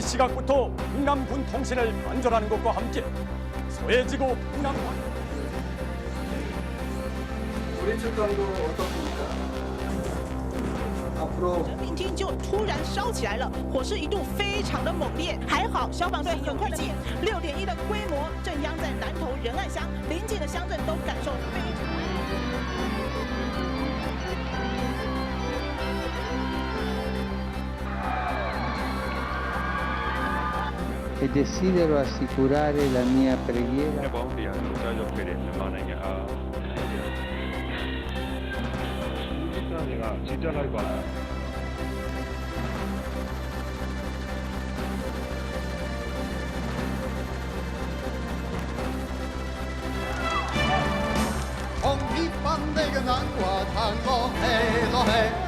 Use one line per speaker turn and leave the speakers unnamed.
시각부터 흥남군 통신을 단절하는 것과 함께 서해지구 흥남
우리 측강도 어떻습니까? 앞으로
明厅就突然烧起来了，火势一度非常的猛烈，还好消防队很快的6.1的规模震央在南投仁爱乡，邻近的乡镇都感受非常。
e desidero assicurare la mia preghiera
ပေါင်းတရားလှုပ်ရှားရောက်ခဲ့တဲ့မြန်မာနိုင်ငံဟာဒီကနေ့ကကြီးကြပ်လိုက်ပါလား
红一般的个南瓜糖果，嘿咯嘿。